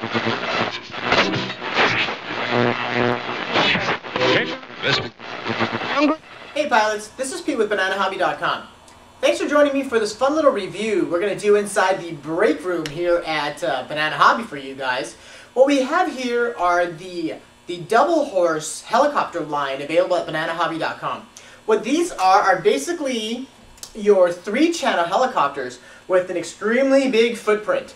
Hey pilots, this is Pete with BananaHobby.com. Thanks for joining me for this fun little review we're going to do inside the break room here at Banana Hobby for you guys. What we have here are the double horse helicopter line available at BananaHobby.com. What these are basically your 3-channel helicopters with an extremely big footprint.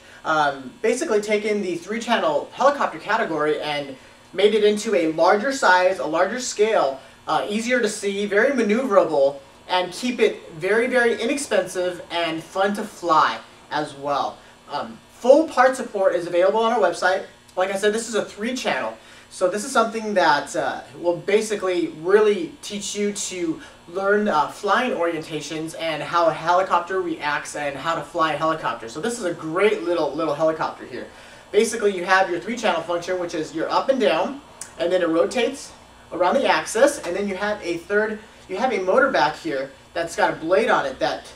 Basically taken the 3-channel helicopter category and made it into a larger size, a larger scale, easier to see, very maneuverable, and keep it very, very inexpensive and fun to fly as well. Full part support is available on our website. Like I said, this is a 3-channel. So this is something that will basically really teach you to learn flying orientations and how a helicopter reacts and how to fly a helicopter. So this is a great little helicopter here. Basically you have your 3-channel function, which is your up and down, and then it rotates around the axis, and then you have a motor back here that's got a blade on it that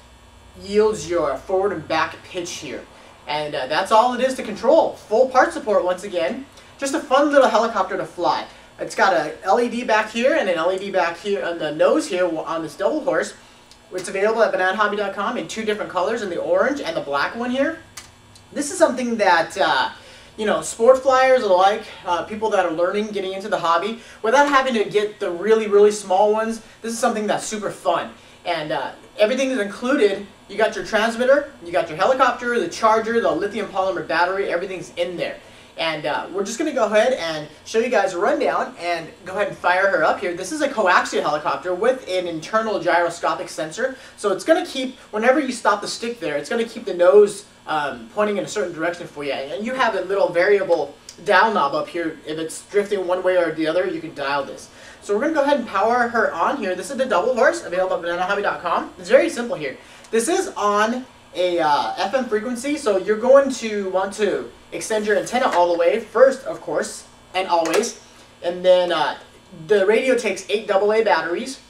yields your forward and back pitch here. And that's all it is to control. Full part support once again. Just a fun little helicopter to fly. It's got a LED back here and an LED back here on the nose here on this double horse. It's available at BananaHobby.com in 2 different colors, in the orange and the black one here. This is something that you know, sport flyers alike, people that are learning, getting into the hobby, without having to get the really small ones. This is something that's super fun. And everything is included. You got your transmitter, you got your helicopter, the charger, the lithium polymer battery, everything's in there. And we're just going to go ahead and show you guys a rundown and go ahead and fire her up here. This is a coaxial helicopter with an internal gyroscopic sensor. So it's going to keep, whenever you stop the stick there, it's going to keep the nose pointing in a certain direction for you. And you have a little variable dial knob up here. If it's drifting one way or the other, you can dial this. So we're going to go ahead and power her on here. This is the double horse, available at BananaHobby.com. It's very simple here. This is on a FM frequency, so you're going to want to extend your antenna all the way first, of course, and always. And then the radio takes 8 AA batteries,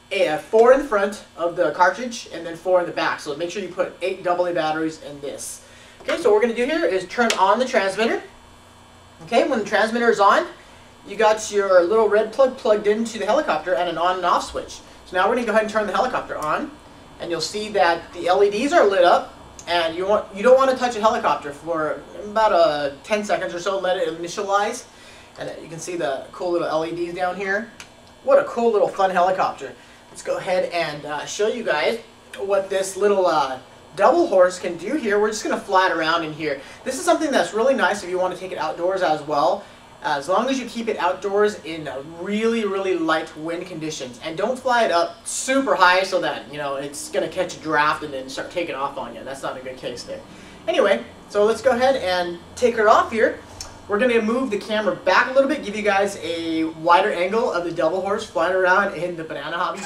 4 in the front of the cartridge, and then 4 in the back. So make sure you put 8 AA batteries in this. Okay, so what we're going to do here is turn on the transmitter. Okay, when the transmitter is on, you got your little red plug plugged into the helicopter and an on and off switch. So now we're going to go ahead and turn the helicopter on, and you'll see that the LEDs are lit up. And you don't want to touch a helicopter for about 10 seconds or so. Let it initialize, and you can see the cool little LEDs down here. What a cool little fun helicopter! Let's go ahead and show you guys what this little double horse can do here. We're just going to fly it around in here. This is something that's really nice if you want to take it outdoors as well. As long as you keep it outdoors in really light wind conditions, and don't fly it up super high so that, you know, it's going to catch a draft and then start taking off on you. That's not a good case there. Anyway, so let's go ahead and take her off here. We're going to move the camera back a little bit, give you guys a wider angle of the double horse flying around in the Banana Hobby.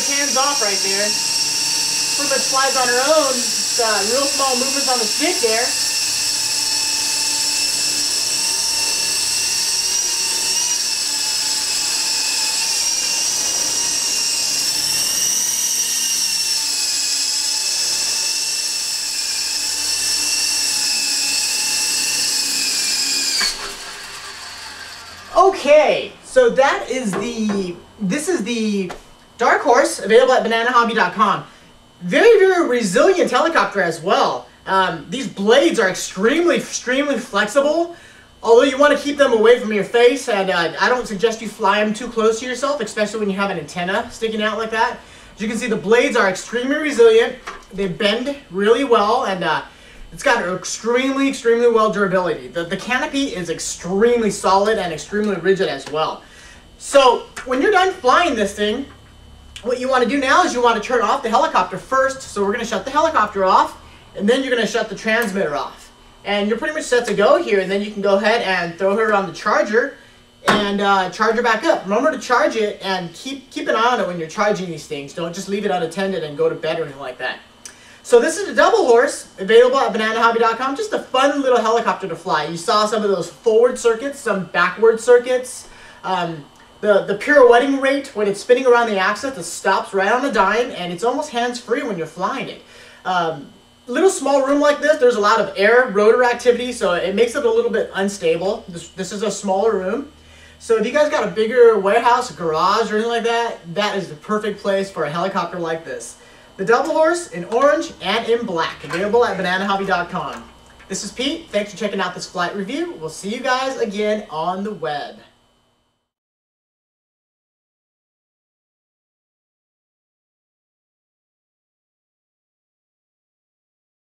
hands off right there. Pretty much flies on her own. Just, real small movements on the stick there. Okay, so this is the Dark Horse, available at bananahobby.com. Very, very resilient helicopter as well. These blades are extremely flexible, although you want to keep them away from your face, and I don't suggest you fly them too close to yourself, especially when you have an antenna sticking out like that. As you can see, the blades are extremely resilient. They bend really well, and it's got extremely well durability. The canopy is extremely solid and extremely rigid as well. So when you're done flying this thing, what you want to do now is you want to turn off the helicopter first. So we're going to shut the helicopter off, and then you're going to shut the transmitter off. And you're pretty much set to go here, and then you can go ahead and throw her on the charger and charge her back up. Remember to charge it, and keep an eye on it when you're charging these things. Don't just leave it unattended and go to bed or anything like that. So this is a double horse, available at bananahobby.com. Just a fun little helicopter to fly. You saw some of those forward circuits, some backward circuits. The pirouetting rate when it's spinning around the axis, it stops right on the dime, and it's almost hands-free when you're flying it. Little small room like this, there's a lot of air rotor activity, so it makes it a little bit unstable. This is a smaller room. So if you guys got a bigger warehouse, garage, or anything like that, that is the perfect place for a helicopter like this. The Double Horse in orange and in black, available at bananahobby.com. This is Pete. Thanks for checking out this flight review. We'll see you guys again on the web.